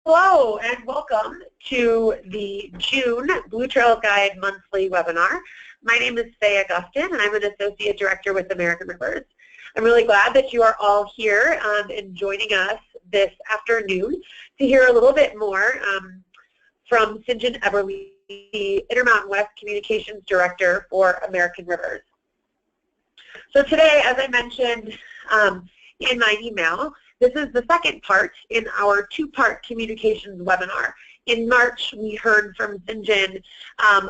Hello and welcome to the June Blue Trails Guide monthly webinar. My name is Faye Augustin and I'm an Associate Director with American Rivers. I'm really glad that you are all here and joining us this afternoon to hear a little bit more from St. John Eberly, the Intermountain West Communications Director for American Rivers. So today, as I mentioned in my email, this is the second part in our two-part communications webinar. In March, we heard from St. John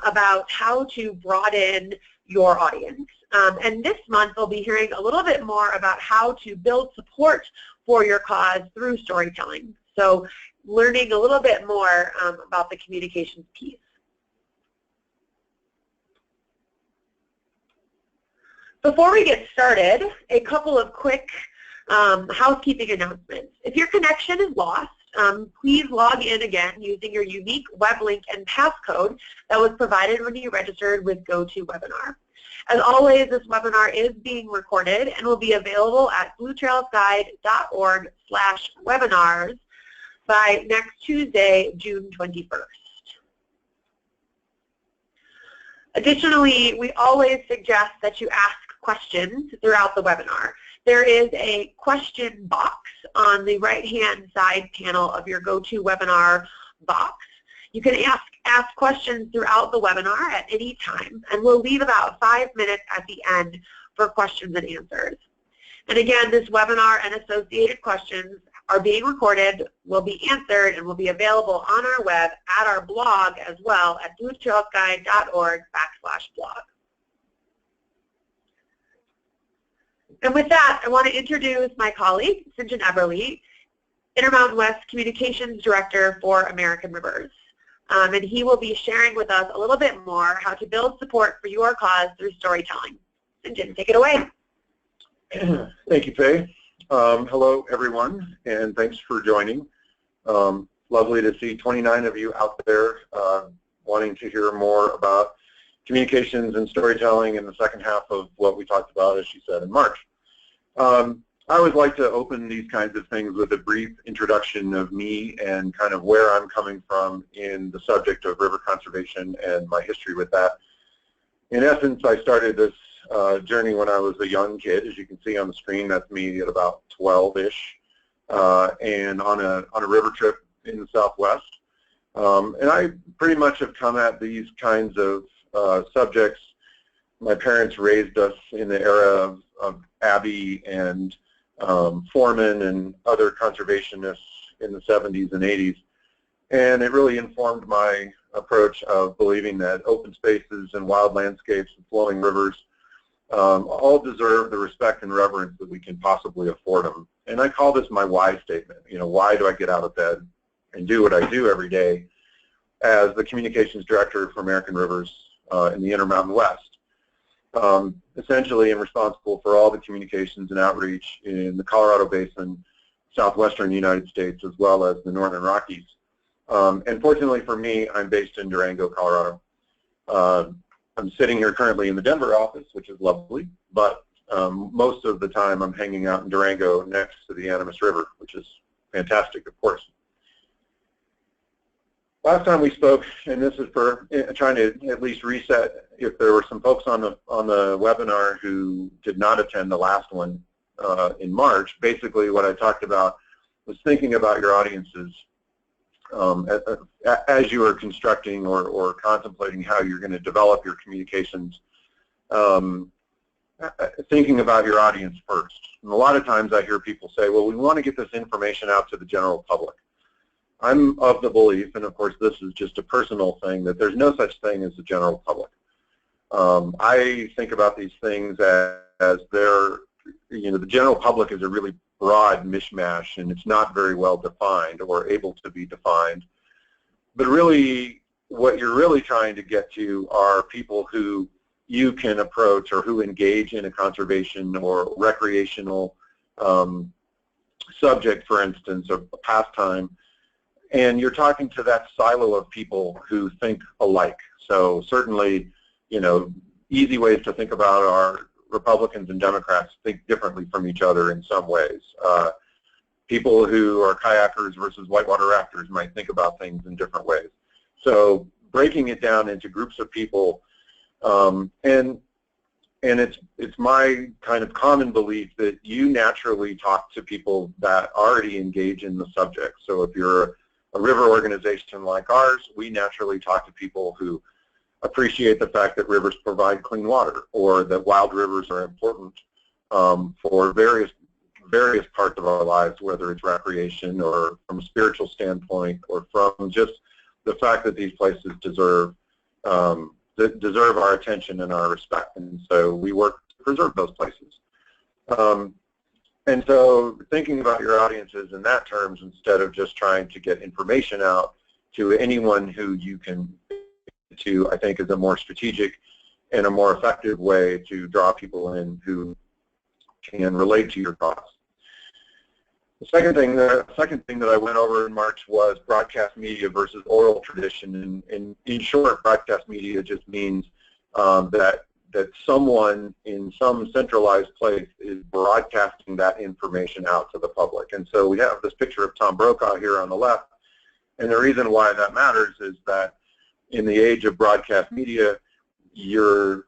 about how to broaden your audience. And this month, we'll be hearing a little bit more about how to build support for your cause through storytelling. So learning a little bit more about the communications piece. Before we get started, a couple of quick housekeeping announcements. If your connection is lost, please log in again using your unique web link and passcode that was provided when you registered with GoToWebinar. As always, this webinar is being recorded and will be available at bluetrailsguide.org/webinars by next Tuesday, June 21st. Additionally, we always suggest that you ask questions throughout the webinar. There is a question box on the right-hand side panel of your GoToWebinar box. You can ask questions throughout the webinar at any time, and we'll leave about 5 minutes at the end for questions and answers. And again, this webinar and associated questions are being recorded, will be answered, and will be available on our web at our blog as well at bluetrailsguide.org/blog. And with that, I want to introduce my colleague, St. John Eberly, Intermountain West Communications Director for American Rivers. And he will be sharing with us a little bit more how to build support for your cause through storytelling. St. John, take it away. Thank you, Faye. Hello, everyone, and thanks for joining. Lovely to see 29 of you out there wanting to hear more about communications and storytelling in the second half of what we talked about, as she said, in March. I always like to open these kinds of things with a brief introduction of me and kind of where I'm coming from in the subject of river conservation and my history with that. In essence, I started this journey when I was a young kid. As you can see on the screen, that's me at about 12-ish, and on a river trip in the Southwest. And I pretty much have come at these kinds of subjects. My parents raised us in the era of Abbey and Foreman and other conservationists in the 70s and 80s. And it really informed my approach of believing that open spaces and wild landscapes and flowing rivers all deserve the respect and reverence that we can possibly afford them. And I call this my why statement. You know, why do I get out of bed and do what I do every day as the communications director for American Rivers in the Intermountain West? Essentially, I'm responsible for all the communications and outreach in the Colorado Basin, southwestern United States, as well as the Northern Rockies. And fortunately for me, I'm based in Durango, Colorado. I'm sitting here currently in the Denver office, which is lovely, but most of the time I'm hanging out in Durango next to the Animas River, which is fantastic, of course. Last time we spoke, and this is for trying to at least reset if there were some folks on the webinar who did not attend the last one in March. Basically what I talked about was thinking about your audiences as you are constructing or contemplating how you're going to develop your communications, thinking about your audience first. And a lot of times I hear people say, well, we want to get this information out to the general public. I'm of the belief, and of course this is just a personal thing, that there's no such thing as the general public. I think about these things as they're, you know, the general public is a really broad mishmash, and it's not very well defined or able to be defined. But really, what you're really trying to get to are people who you can approach or who engage in a conservation or recreational subject, for instance, or a pastime. And you're talking to that silo of people who think alike. So certainly, you know, easy ways to think about are Republicans and Democrats think differently from each other in some ways. people who are kayakers versus whitewater rafters might think about things in different ways. So breaking it down into groups of people, and it's my kind of common belief that you naturally talk to people that already engage in the subject. So if you're a river organization like ours, we naturally talk to people who appreciate the fact that rivers provide clean water, or that wild rivers are important for various parts of our lives, whether it's recreation or from a spiritual standpoint, or from just the fact that these places deserve our attention and our respect. And so we work to preserve those places. And so thinking about your audiences in that terms, instead of just trying to get information out to anyone who you can to, I think is a more strategic and a more effective way to draw people in who can relate to your cause. The second thing that I went over in March was broadcast media versus oral tradition. And in short, broadcast media just means that someone in some centralized place is broadcasting that information out to the public. And so we have this picture of Tom Brokaw here on the left. And the reason why that matters is that in the age of broadcast media, you're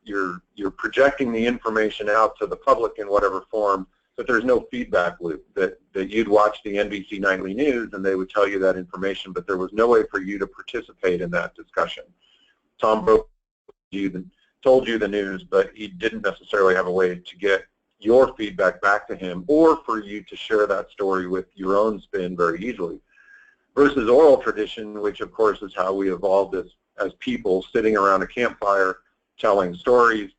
projecting the information out to the public in whatever form, but there's no feedback loop, that you'd watch the NBC Nightly News and they would tell you that information, but there was no way for you to participate in that discussion. Tom Brokaw told you the news, but he didn't necessarily have a way to get your feedback back to him, or for you to share that story with your own spin very easily. Versus oral tradition, which of course is how we evolved as people, sitting around a campfire telling stories.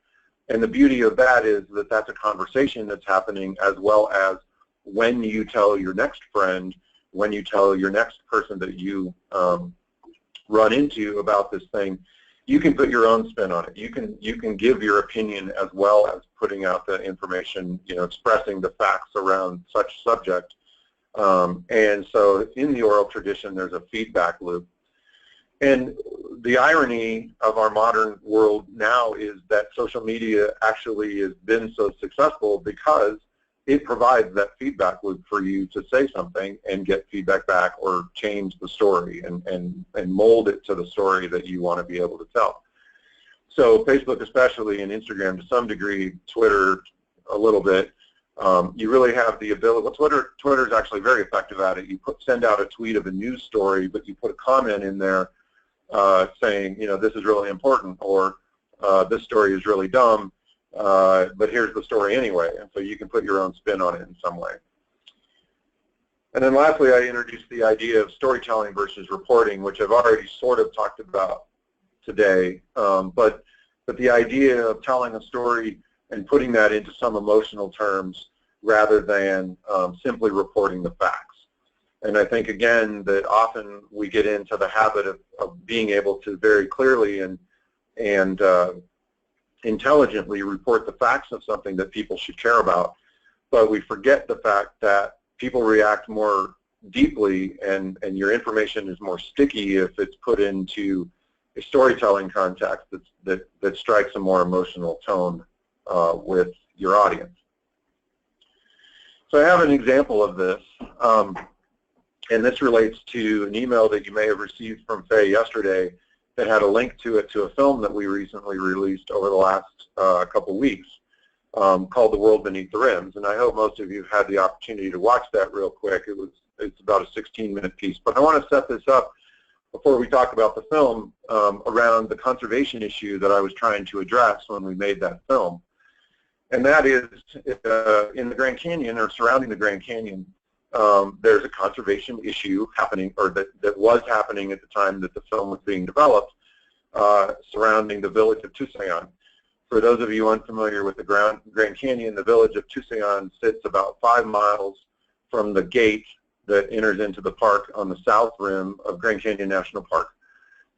And the beauty of that is that that's a conversation that's happening, as well as when you tell your next friend, when you tell your next person that you run into about this thing, you can put your own spin on it. You can give your opinion, as well as putting out the information, expressing the facts around such subject. And so in the oral tradition, there's a feedback loop. And the irony of our modern world now is that social media actually has been so successful because it provides that feedback loop for you to say something and get feedback back, or change the story and mold it to the story that you want to be able to tell. So Facebook especially, and Instagram to some degree, Twitter a little bit, you really have the ability. Well, Twitter is actually very effective at it. You send out a tweet of a news story, but you put a comment in there saying, this is really important, or this story is really dumb, but here's the story anyway. And so you can put your own spin on it in some way. And then lastly, I introduced the idea of storytelling versus reporting, which I've already sort of talked about today. But the idea of telling a story and putting that into some emotional terms rather than simply reporting the facts. And I think, again, that often we get into the habit of being able to very clearly and intelligently report the facts of something that people should care about, but we forget the fact that people react more deeply, and your information is more sticky if it's put into a storytelling context that strikes a more emotional tone with your audience. So I have an example of this, and this relates to an email that you may have received from Faye yesterday that had a link to it, to a film that we recently released over the last couple weeks called The World Beneath the Rims. And I hope most of you have had the opportunity to watch that real quick. It's about a 16-minute piece. But I want to set this up before we talk about the film around the conservation issue that I was trying to address when we made that film. And that is in the Grand Canyon, or surrounding the Grand Canyon, there's a conservation issue happening, or that was happening at the time that the film was being developed, surrounding the village of Tusayan. For those of you unfamiliar with the Grand Canyon, the village of Tusayan sits about 5 miles from the gate that enters into the park on the south rim of Grand Canyon National Park.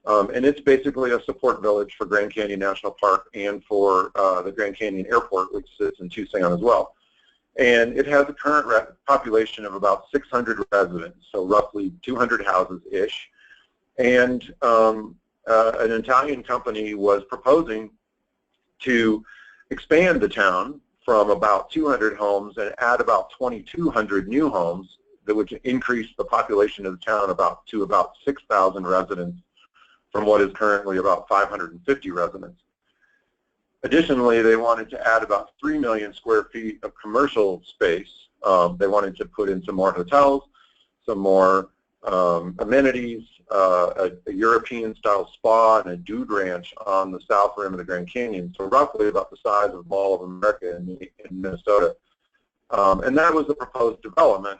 And it's basically a support village for Grand Canyon National Park and for the Grand Canyon Airport, which sits in Tusayan as well. And it has a current population of about 600 residents, so roughly 200 houses-ish. And an Italian company was proposing to expand the town from about 200 homes and add about 2,200 new homes that would increase the population of the town to about 6,000 residents from what is currently about 550 residents. Additionally, they wanted to add about 3 million square feet of commercial space. They wanted to put in some more hotels, some more amenities, a European-style spa, and a dude ranch on the south rim of the Grand Canyon, so roughly about the size of Mall of America in Minnesota. And that was the proposed development.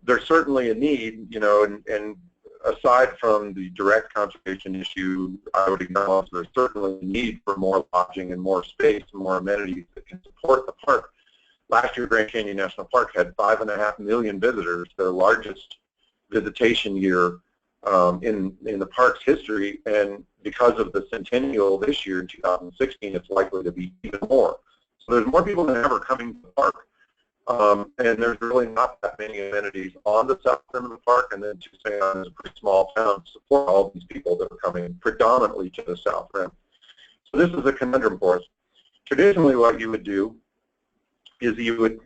There's certainly a need, you know, and aside from the direct conservation issue, I would acknowledge there's certainly a need for more lodging and more space and more amenities that can support the park. Last year, Grand Canyon National Park had 5.5 million visitors, their largest visitation year in the park's history, and because of the centennial this year in 2016, it's likely to be even more. So there's more people than ever coming to the park. And there's really not that many amenities on the south rim of the park, and then Tucson is a pretty small town to support all these people that are coming predominantly to the south rim. So this is a conundrum for us. Traditionally, what you would do is you would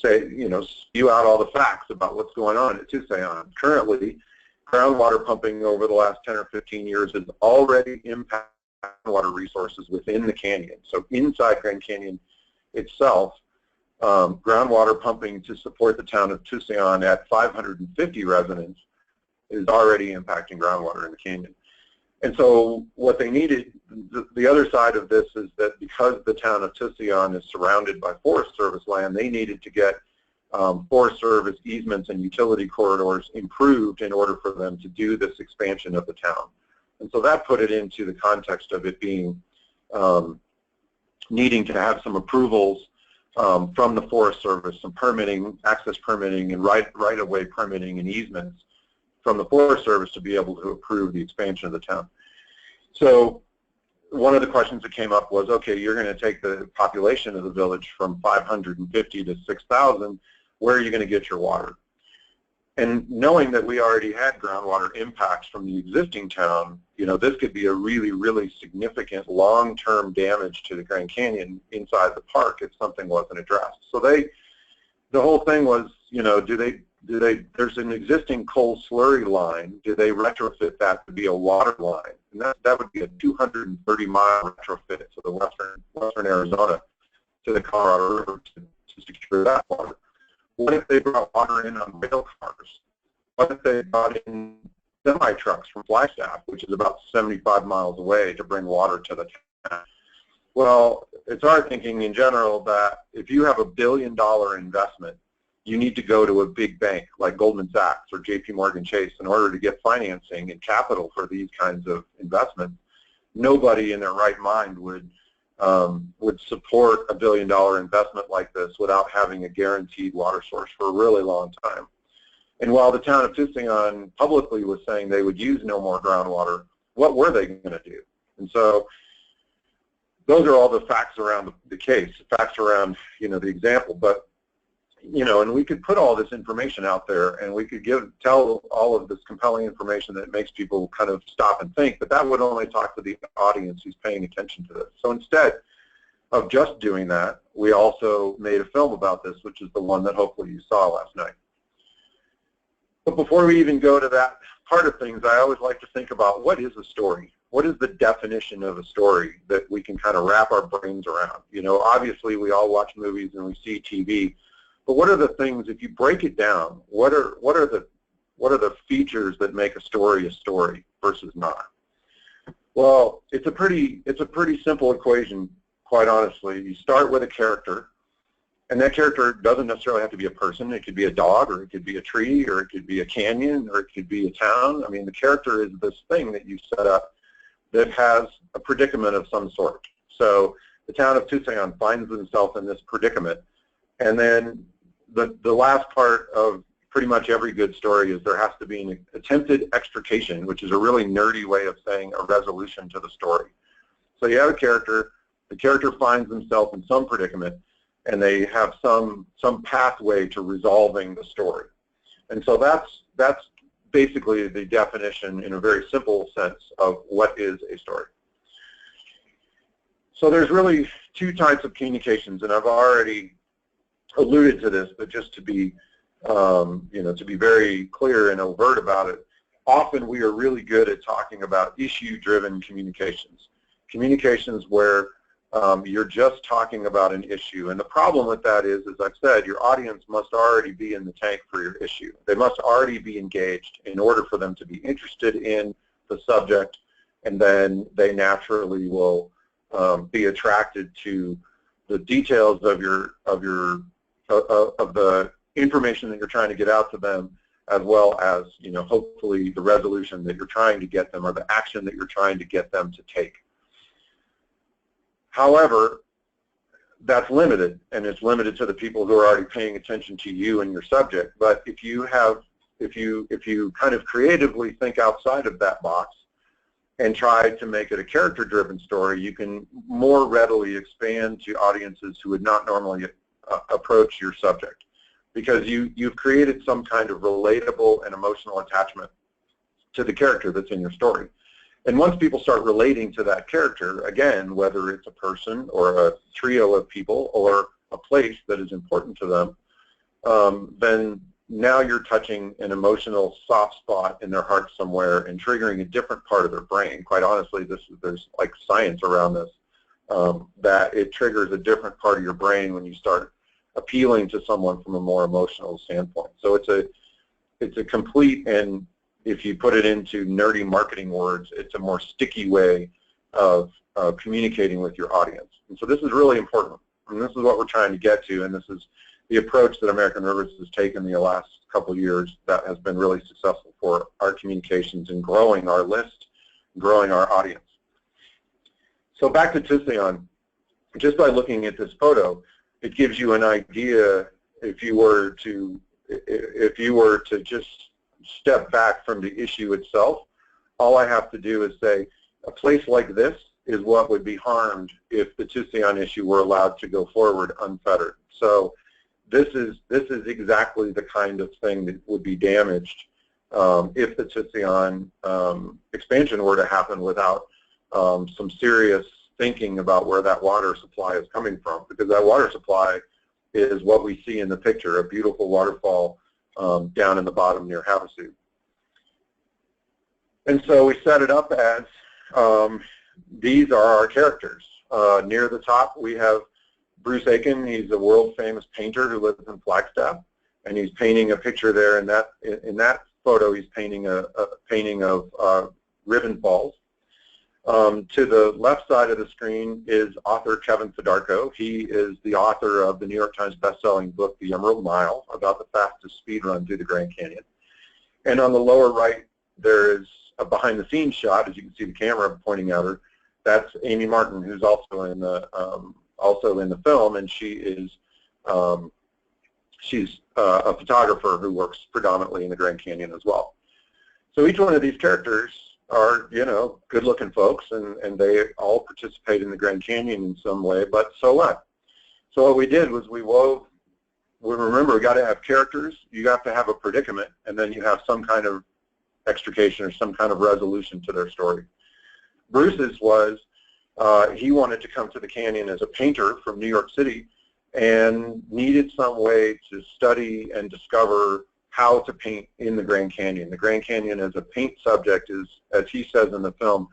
say, you know, spew out all the facts about what's going on at Tucson. Currently, groundwater pumping over the last 10 or 15 years has already impacted water resources within the canyon. So inside Grand Canyon itself, groundwater pumping to support the town of Tucson at 550 residents is already impacting groundwater in the canyon. And so what they needed, the other side of this is that because the town of Tucson is surrounded by Forest Service land, they needed to get Forest Service easements and utility corridors improved in order for them to do this expansion of the town. And so that put it into the context of it being needing to have some approvals from the Forest Service, some permitting, access permitting, and right-of-way permitting and easements from the Forest Service to be able to approve the expansion of the town. So one of the questions that came up was, okay, you're going to take the population of the village from 550 to 6,000, where are you going to get your water? And knowing that we already had groundwater impacts from the existing town, you know, this could be a really, really significant long-term damage to the Grand Canyon inside the park if something wasn't addressed. So the whole thing was, you know, there's an existing coal slurry line, do they retrofit that to be a water line? And that would be a 230-mile retrofit to the western Arizona to the Colorado River to secure that water. What if they brought water in on rail cars? What if they brought in semi-trucks from Flagstaff, which is about 75 miles away, to bring water to the town? Well, it's our thinking in general that if you have $1 billion investment, you need to go to a big bank like Goldman Sachs or JP Morgan Chase in order to get financing and capital for these kinds of investments. Nobody in their right mind would support a $1 billion investment like this without having a guaranteed water source for a really long time. And while the town of Tucson publicly was saying they would use no more groundwater, what were they going to do? And so those are all the facts around the case, facts around, you know, the example. But, you know, and we could put all this information out there, and we could tell all of this compelling information that makes people kind of stop and think, but that would only talk to the audience who's paying attention to this. So instead of just doing that, we also made a film about this, which is the one that hopefully you saw last night. But before we even go to that part of things, I always like to think about what is a story? What is the definition of a story that we can kind of wrap our brains around? You know, obviously we all watch movies and we see TV, but what are the things, if you break it down, what are the features that make a story versus not? Well, it's a pretty simple equation, quite honestly. You start with a character, and that character doesn't necessarily have to be a person. It could be a dog, or it could be a tree, or it could be a canyon, or it could be a town. I mean, the character is this thing that you set up that has a predicament of some sort. So the town of Tucson finds themselves in this predicament, and then the last part of pretty much every good story is there has to be an attempted extrication, which is a really nerdy way of saying a resolution to the story. So you have a character, the character finds themselves in some predicament, and they have some pathway to resolving the story. And so that's basically the definition in a very simple sense of what is a story. So there's really two types of communications, and I've already alluded to this, but just to be to be very clear and overt about it, often we are really good at talking about issue-driven communications. Communications where you're just talking about an issue. And the problem with that is, as I've said, your audience must already be in the tank for your issue. They must already be engaged in order for them to be interested in the subject, and then they naturally will be attracted to the details of the information that you're trying to get out to them, as well as, hopefully the resolution that you're trying to get them or the action that you're trying to get them to take. However, that's limited, and it's limited to the people who are already paying attention to you and your subject. But if you kind of creatively think outside of that box and try to make it a character-driven story, you can more readily expand to audiences who would not normally approach your subject, because you've created some kind of relatable and emotional attachment to the character that's in your story. And once people start relating to that character, again, whether it's a person or a trio of people or a place that is important to them, then now you're touching an emotional soft spot in their heart somewhere and triggering a different part of their brain. Quite honestly, there's like science around this, that it triggers a different part of your brain when you start appealing to someone from a more emotional standpoint. So it's a complete, and if you put it into nerdy marketing words, it's a more sticky way of communicating with your audience. And so this is really important, and this is what we're trying to get to, and this is the approach that American Rivers has taken the last couple of years that has been really successful for our communications and growing our list, growing our audience. So back to Tucson, just by looking at this photo, it gives you an idea if you were to just step back from the issue itself. All I have to do is say a place like this is what would be harmed if the Tucson issue were allowed to go forward unfettered. So this is exactly the kind of thing that would be damaged if the Tucson expansion were to happen without some serious thinking about where that water supply is coming from, because that water supply is what we see in the picture, a beautiful waterfall down in the bottom near Havasu. And so we set it up as these are our characters. Near the top we have Bruce Aiken. He's a world-famous painter who lives in Flagstaff, and he's painting a picture there. In that photo, he's painting a painting of Ribbon Falls. To the left side of the screen is author Kevin Fedarko. He is the author of the New York Times best-selling book, The Emerald Mile, about the fastest speed run through the Grand Canyon. And on the lower right, there is a behind-the-scenes shot, as you can see the camera pointing at her. That's Amy Martin, who's also in the film, and she's a photographer who works predominantly in the Grand Canyon as well. So each one of these characters are, good-looking folks, and they all participate in the Grand Canyon in some way, but so what? So what we did was remember, we got to have characters, you have to have a predicament, and then you have some kind of extrication or some kind of resolution to their story. Bruce's was, he wanted to come to the canyon as a painter from New York City and needed some way to study and discover how to paint in the Grand Canyon. The Grand Canyon as a paint subject is, as he says in the film,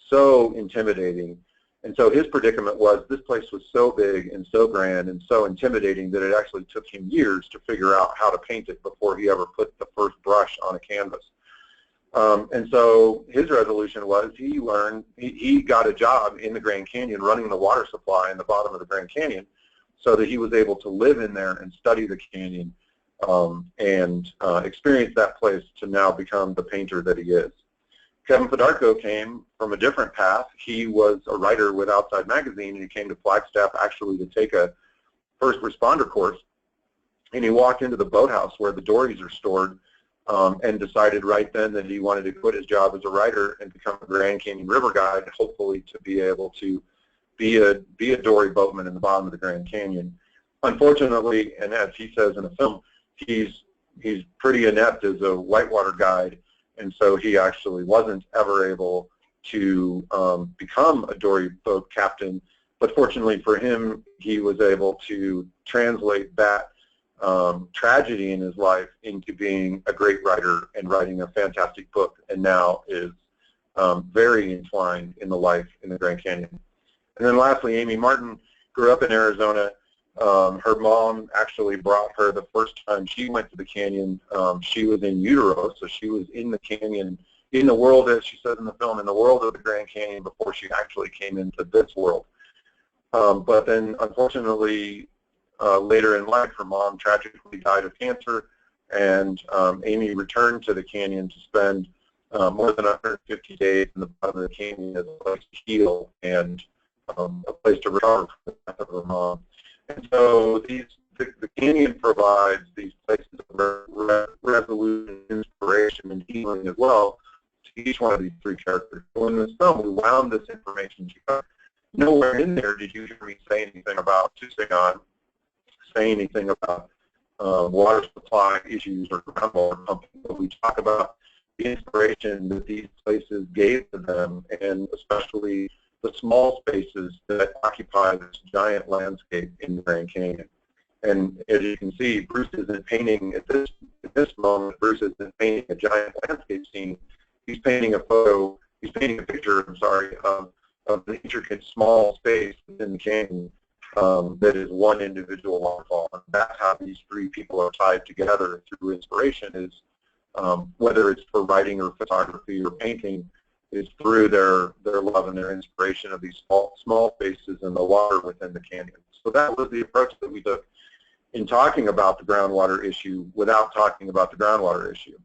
so intimidating. And so his predicament was this place was so big and so grand and so intimidating that it actually took him years to figure out how to paint it before he ever put the first brush on a canvas. And so his resolution was he got a job in the Grand Canyon running the water supply in the bottom of the Grand Canyon so that he was able to live in there and study the canyon and experience that place to now become the painter that he is. Kevin Fedarko came from a different path. He was a writer with Outside Magazine, and he came to Flagstaff actually to take a first responder course, and he walked into the boathouse where the dories are stored and decided right then that he wanted to quit his job as a writer and become a Grand Canyon river guide, hopefully to be able to be a dory boatman in the bottom of the Grand Canyon. Unfortunately, and as he says in the film, he's pretty inept as a whitewater guide, and so he actually wasn't ever able to become a dory boat captain. But fortunately for him, he was able to translate that tragedy in his life into being a great writer and writing a fantastic book, and now is very entwined in the life in the Grand Canyon. And then lastly, Amy Martin grew up in Arizona. Her mom actually brought her the first time she went to the canyon. She was in utero, so she was in the canyon, in the world, as she says in the film, in the world of the Grand Canyon before she actually came into this world. But then, unfortunately, later in life, her mom tragically died of cancer, and Amy returned to the canyon to spend more than 150 days in the bottom of the canyon as a place to heal and a place to recover from the death of her mom. And so the canyon provides these places of resolution, inspiration, and healing as well to each one of these three characters. So in this film, we wound this information together. Nowhere in there did you hear me say anything about Tucson, say anything about water supply issues or groundwater pumping, but we talk about the inspiration that these places gave to them, and especially the small spaces that occupy this giant landscape in the Grand Canyon. And as you can see, Bruce isn't painting at this moment. Bruce isn't painting a giant landscape scene. He's painting a photo. He's painting a picture. I'm sorry, of the intricate small space within the canyon that is one individual waterfall. And that's how these three people are tied together through inspiration. Is whether it's for writing or photography or painting, is through their love and their inspiration of these small spaces and the water within the canyon. So that was the approach that we took in talking about the groundwater issue without talking about the groundwater issue.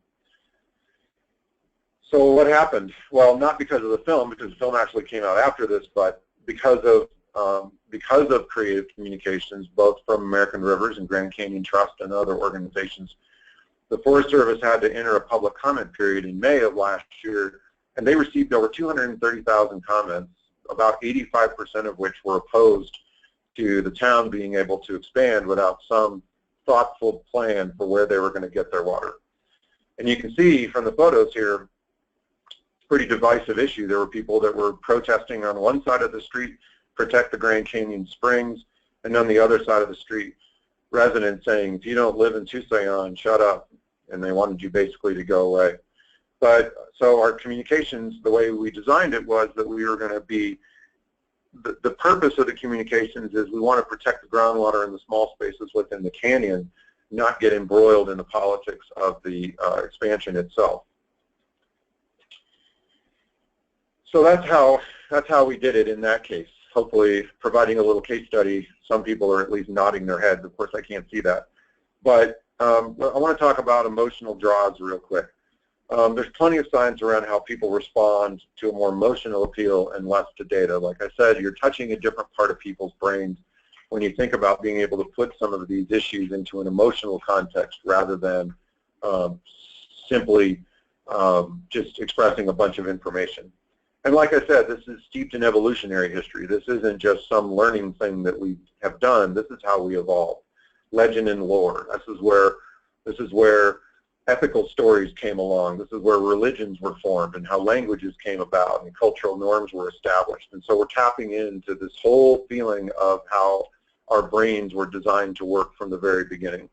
So what happened? Well, not because of the film, because the film actually came out after this, but because of creative communications, both from American Rivers and Grand Canyon Trust and other organizations, the Forest Service had to enter a public comment period in May of last year, and they received over 230,000 comments, about 85% of which were opposed to the town being able to expand without some thoughtful plan for where they were going to get their water. And you can see from the photos here, it's a pretty divisive issue. There were people that were protesting on one side of the street, protect the Grand Canyon Springs, and on the other side of the street, residents saying, if you don't live in Tucson, shut up. And they wanted you basically to go away. But so our communications, the way we designed it was that we were going to be, the purpose of the communications is we want to protect the groundwater in the small spaces within the canyon, not get embroiled in the politics of the expansion itself. So that's how we did it in that case. Hopefully providing a little case study. Some people are at least nodding their heads. Of course, I can't see that. But I want to talk about emotional draws real quick. There's plenty of science around how people respond to a more emotional appeal and less to data. Like I said, you're touching a different part of people's brains when you think about being able to put some of these issues into an emotional context rather than simply just expressing a bunch of information. And like I said, this is steeped in evolutionary history. This isn't just some learning thing that we have done. This is how we evolved. Legend and lore. This is where ethical stories came along. This is where religions were formed and how languages came about and cultural norms were established. And so we're tapping into this whole feeling of how our brains were designed to work from the very beginning.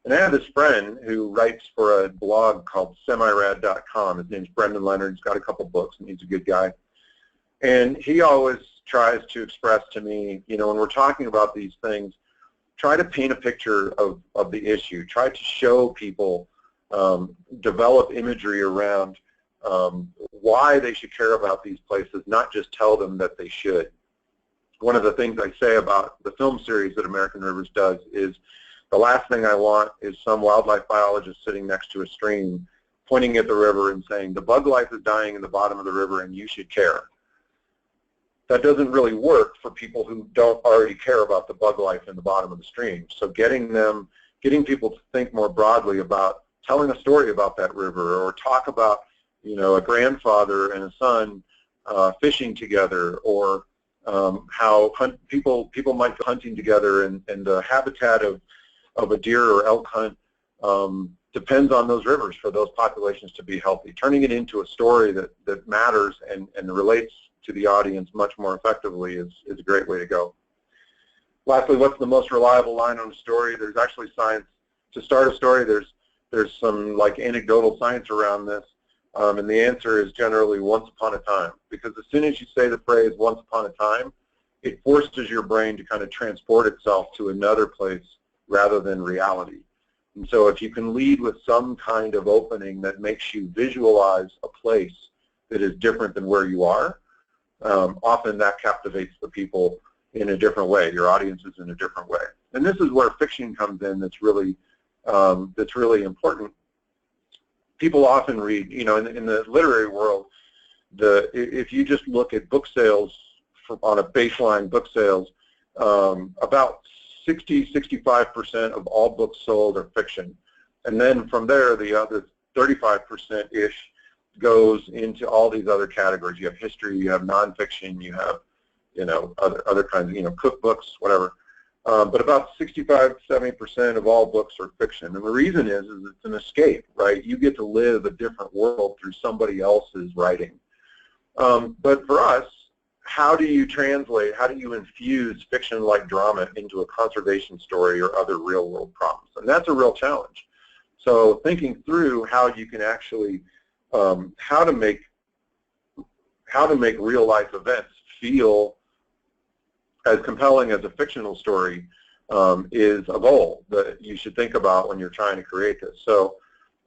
And I have this friend who writes for a blog called semirad.com. His name's Brendan Leonard. He's got a couple books and he's a good guy. And he always tries to express to me, you know, when we're talking about these things, try to paint a picture of the issue. Try to show people, develop imagery around why they should care about these places, not just tell them that they should. One of the things I say about the film series that American Rivers does is the last thing I want is some wildlife biologist sitting next to a stream pointing at the river and saying, the bug life is dying in the bottom of the river and you should care. That doesn't really work for people who don't already care about the bug life in the bottom of the stream. So getting people to think more broadly about telling a story about that river, or talk about, you know, a grandfather and a son fishing together, or how people might be hunting together, and the habitat of a deer or elk hunt depends on those rivers for those populations to be healthy. Turning it into a story that matters and relates to the audience much more effectively is a great way to go. Lastly, what's the most reliable line on a story? There's actually science. To start a story, there's some like anecdotal science around this, and the answer is generally once upon a time, because as soon as you say the phrase once upon a time, it forces your brain to kind of transport itself to another place rather than reality. And so if you can lead with some kind of opening that makes you visualize a place that is different than where you are, often that captivates the people in a different way, your audiences in a different way. And this is where fiction comes in that's really important. People often read, you know, in the literary world, if you just look at book sales on a baseline book sales, about 60–65% of all books sold are fiction. And then from there, the other 35%-ish goes into all these other categories. You have history, you have nonfiction, you have, you know, other kinds of, you know, cookbooks, whatever. But about 65–70% of all books are fiction. And the reason is it's an escape, right? You get to live a different world through somebody else's writing. But for us, how do you translate, how do you infuse fiction like drama into a conservation story or other real world problems? And that's a real challenge. So thinking through how you can actually, how to make real life events feel as compelling as a fictional story is a goal that you should think about when you're trying to create this. So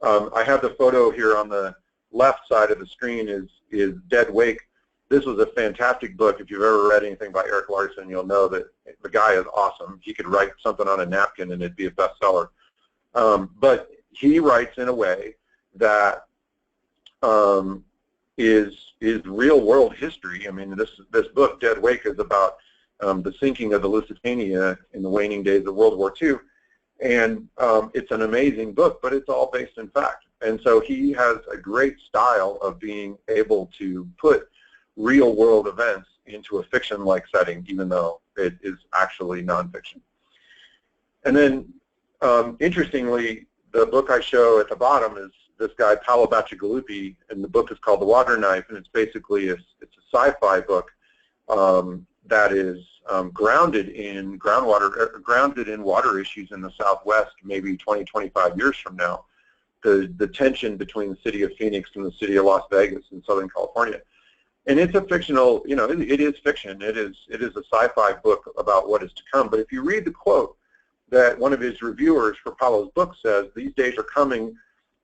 I have the photo here on the left side of the screen is Dead Wake. This was a fantastic book. If you've ever read anything by Eric Larson, you'll know that the guy is awesome. He could write something on a napkin and it'd be a bestseller. But he writes in a way that is real world history. I mean, this book, Dead Wake, is about the sinking of the Lusitania in the waning days of World War II. And it's an amazing book, but it's all based in fact. And so he has a great style of being able to put real world events into a fiction-like setting, even though it is actually nonfiction. And then, interestingly, the book I show at the bottom is this guy, Paolo Bacigalupi, and the book is called The Water Knife, and it's basically it's a sci-fi book that is grounded in water issues in the Southwest, maybe 20–25 years from now. The tension between the city of Phoenix and the city of Las Vegas in Southern California. And it's a fictional, you know, it is fiction. It is a sci-fi book about what is to come. But if you read the quote that one of his reviewers for Paolo's book says, "These days are coming,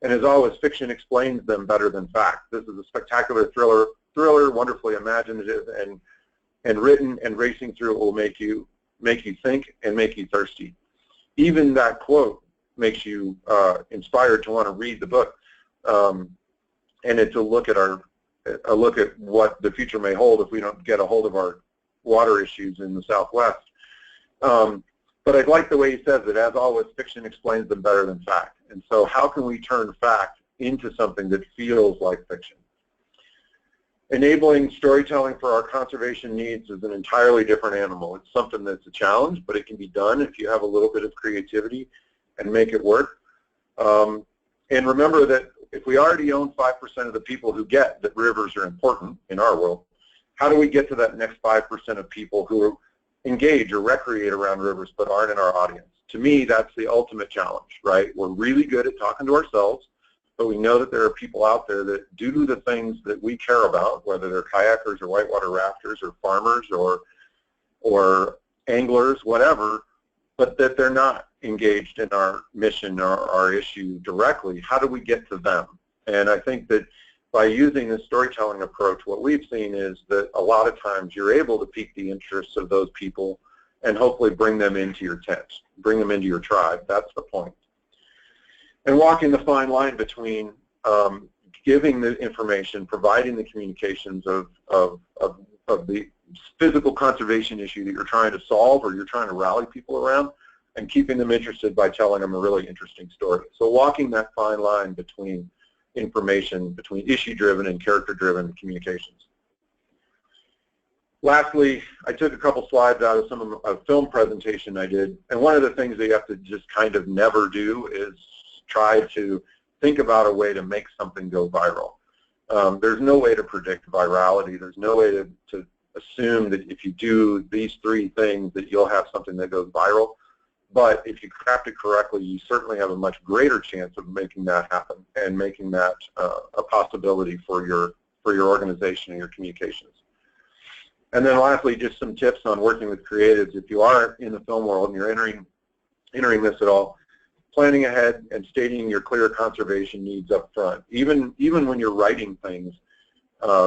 and as always, fiction explains them better than fact. This is a spectacular thriller, wonderfully imaginative, and written and racing through it will make you think and make you thirsty." Even that quote makes you inspired to want to read the book, and it's a look at what the future may hold if we don't get a hold of our water issues in the Southwest. But I like the way he says it. As always, fiction explains them better than fact. And so how can we turn fact into something that feels like fiction? Enabling storytelling for our conservation needs is an entirely different animal. It's something that's a challenge, but it can be done if you have a little bit of creativity and make it work. And remember that if we already own 5% of the people who get that rivers are important in our world, how do we get to that next 5% of people who engage or recreate around rivers but aren't in our audience? To me, that's the ultimate challenge, right? We're really good at talking to ourselves, but we know that there are people out there that do the things that we care about, whether they're kayakers or whitewater rafters or farmers or anglers, whatever, but that they're not engaged in our mission or our issue directly. How do we get to them? And I think that by using the storytelling approach, what we've seen is that a lot of times you're able to pique the interests of those people and hopefully bring them into your tent, bring them into your tribe. That's the point. And walking the fine line between giving the information, providing the communications of the physical conservation issue that you're trying to solve or you're trying to rally people around, and keeping them interested by telling them a really interesting story. So walking that fine line between information, between issue-driven and character-driven communications. Lastly, I took a couple slides out of a film presentation I did, and one of the things that you have to just kind of never do is try to think about a way to make something go viral. There's no way to predict virality. There's no way to assume that if you do these three things that you'll have something that goes viral. But if you craft it correctly, you certainly have a much greater chance of making that happen and making that a possibility for your organization and your communications. And then lastly, just some tips on working with creatives. If you are in the film world and you're entering this at all, planning ahead and stating your clear conservation needs up front. Even when you're writing things,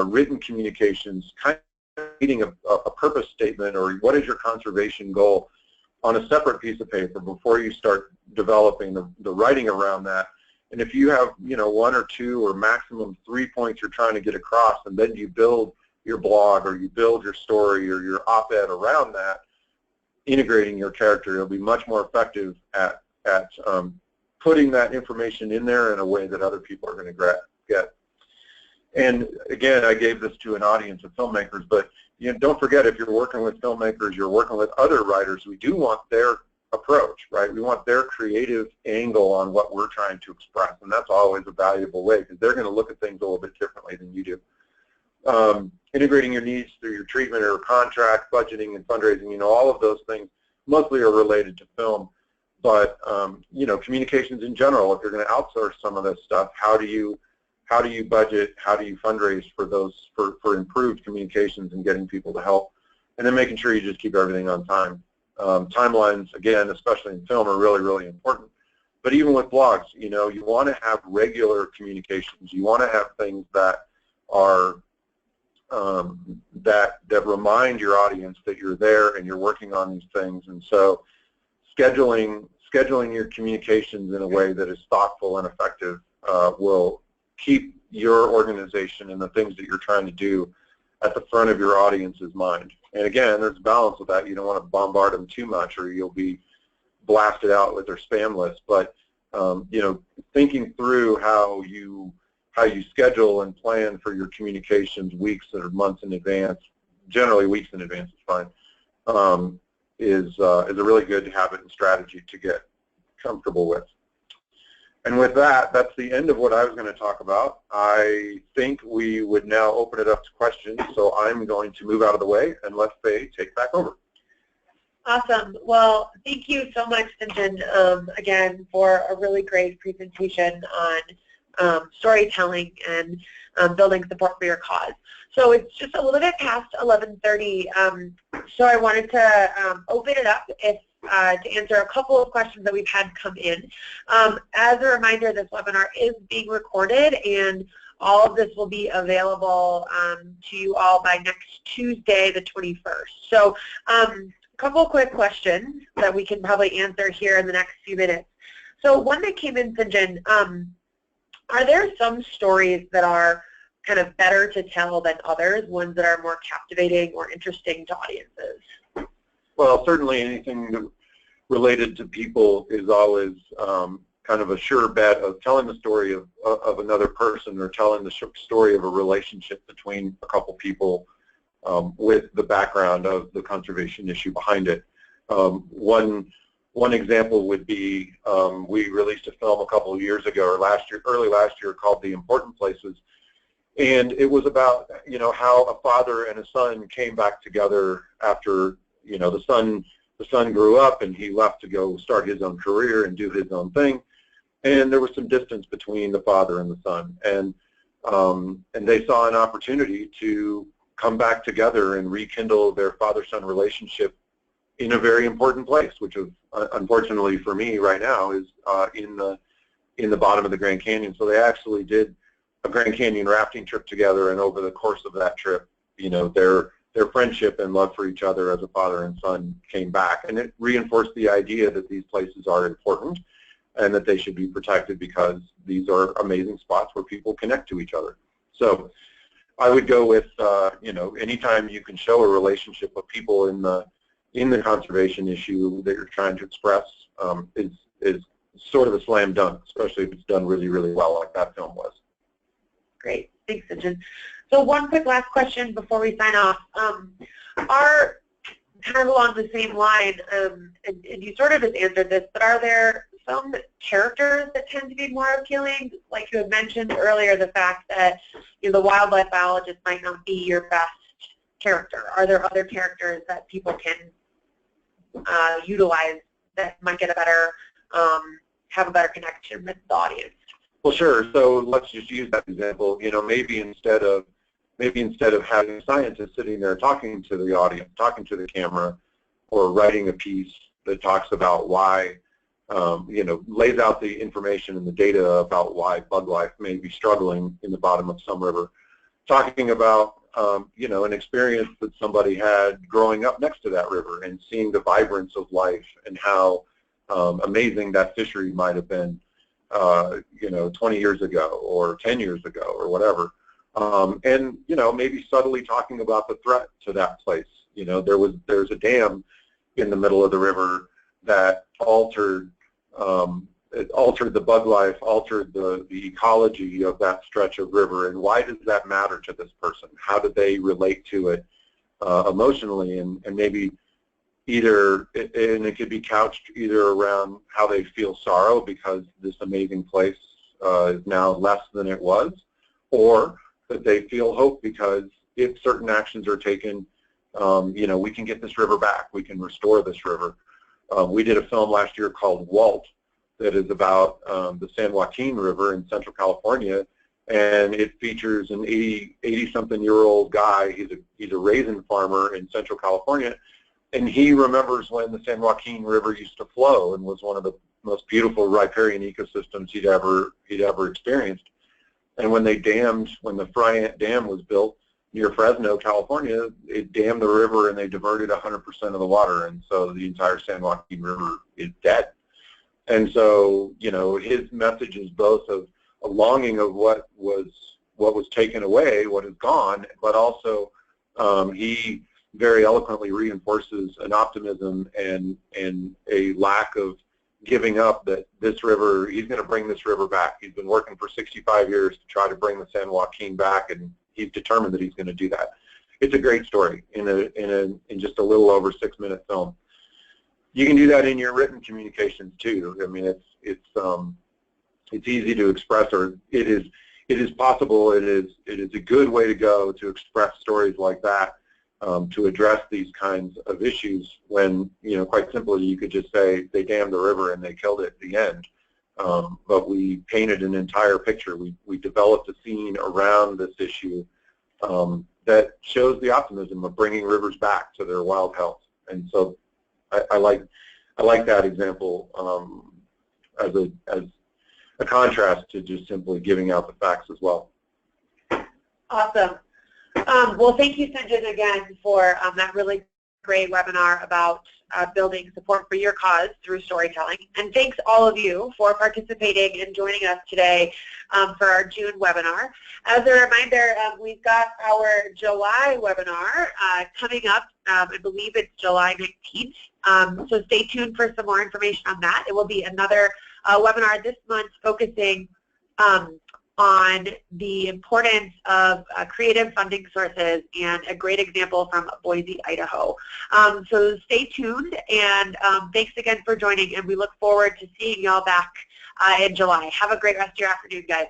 written communications, kind of reading a purpose statement or what is your conservation goal on a separate piece of paper before you start developing the writing around that. And if you have, one or two or maximum 3 points you're trying to get across, and then you build your blog or you build your story or your op-ed around that, integrating your character, it'll be much more effective at putting that information in there in a way that other people are going to get. And again, I gave this to an audience of filmmakers, but don't forget, if you're working with filmmakers, you're working with other writers, we do want their approach, right? We want their creative angle on what we're trying to express, and that's always a valuable way because they're going to look at things a little bit differently than you do. Integrating your needs through your treatment or contract, budgeting and fundraising, all of those things mostly are related to film, but communications in general, if you're going to outsource some of this stuff, how do you budget, how do you fundraise for those, for improved communications and getting people to help, and then making sure you just keep everything on time. Timelines, again, especially in film, are really, really important. But even with blogs, you want to have regular communications. You want to have things that are that remind your audience that you're there and you're working on these things. And so scheduling your communications in a way that is thoughtful and effective will keep your organization and the things that you're trying to do at the front of your audience's mind. And again, there's a balance with that. You don't want to bombard them too much or you'll be blasted out with their spam list. But thinking through how you schedule and plan for your communications weeks or months in advance, generally weeks in advance is fine, is a really good habit and strategy to get comfortable with. And with that, that's the end of what I was going to talk about. I think we would now open it up to questions, so I'm going to move out of the way and let Faye take back over. Awesome. Well, thank you so much, St. Again, for a really great presentation on storytelling and building support for your cause. So it's just a little bit past 11:30, so I wanted to open it up to answer a couple of questions that we've had come in. As a reminder, this webinar is being recorded, and all of this will be available to you all by next Tuesday, the 21st. So a couple quick questions that we can probably answer here in the next few minutes. So one that came in, St. Are there some stories that are kind of better to tell than others, ones that are more captivating or interesting to audiences? Well, certainly anything related to people is always kind of a sure bet of telling the story of another person or telling the story of a relationship between a couple people with the background of the conservation issue behind it. One example would be we released a film a couple of years ago, or early last year, called The Important Places, and it was about how a father and a son came back together after the son grew up and he left to go start his own career and do his own thing, and there was some distance between the father and the son, and they saw an opportunity to come back together and rekindle their father-son relationship in a very important place, which is, unfortunately for me right now, is in the bottom of the Grand Canyon. So they actually did a Grand Canyon rafting trip together, and over the course of that trip, their friendship and love for each other as a father and son came back, and it reinforced the idea that these places are important and that they should be protected because these are amazing spots where people connect to each other. So I would go with anytime you can show a relationship of people in the conservation issue that you're trying to express is sort of a slam dunk, especially if it's done really, really well like that film was. Great. Thanks, St. So one quick last question before we sign off. Are, kind of along the same line, and you sort of just answered this, but are there some characters that tend to be more appealing? Like you had mentioned earlier, the fact that the wildlife biologist might not be your best character? Are there other characters that people can utilize that might get a better, have a better connection with the audience? Well, sure. So let's just use that example. You know, maybe instead of having scientists sitting there talking to the audience, talking to the camera, or writing a piece that talks about why, you know, lays out the information and the data about why bug life may be struggling in the bottom of some river, talking about, you know, an experience that somebody had growing up next to that river and seeing the vibrance of life and how amazing that fishery might have been, you know, 20 years ago or 10 years ago or whatever. And, you know, maybe subtly talking about the threat to that place. You know, there's a dam in the middle of the river that altered it altered the bug life, altered the ecology of that stretch of river. And why does that matter to this person? How do they relate to it emotionally? And maybe either, and it could be couched either around how they feel sorrow because this amazing place is now less than it was, or that they feel hope because if certain actions are taken, you know, we can get this river back. We can restore this river. We did a film last year called Walt that is about the San Joaquin River in Central California, and it features an 80-something-year-old guy. He's a raisin farmer in Central California, and he remembers when the San Joaquin River used to flow and was one of the most beautiful riparian ecosystems he'd ever experienced. And when the Fryant Dam was built near Fresno, California, it dammed the river and they diverted 100% of the water, and so the entire San Joaquin River is dead. And so, you know, his message is both of a longing of what was taken away, what is gone, but also he very eloquently reinforces an optimism and a lack of giving up that this river, he's going to bring this river back. He's been working for 65 years to try to bring the San Joaquin back, and he's determined that he's going to do that. It's a great story in just a little over 6-minute film. You can do that in your written communications too. I mean, it's easy to express, or it is possible. It is a good way to go to express stories like that, to address these kinds of issues when, you know, quite simply you could just say they dammed the river and they killed it at the end. But we painted an entire picture. We developed a scene around this issue that shows the optimism of bringing rivers back to their wild health. And so I like that example as a contrast to just simply giving out the facts as well. Awesome. Well, thank you, Sanjit, again for that really great webinar about building support for your cause through storytelling. And thanks all of you for participating and joining us today for our June webinar. As a reminder, we've got our July webinar coming up. I believe it's July 19th. So stay tuned for some more information on that. It will be another webinar this month focusing on the importance of creative funding sources, and a great example from Boise, Idaho. So stay tuned, and thanks again for joining, and we look forward to seeing y'all back in July. Have a great rest of your afternoon, guys.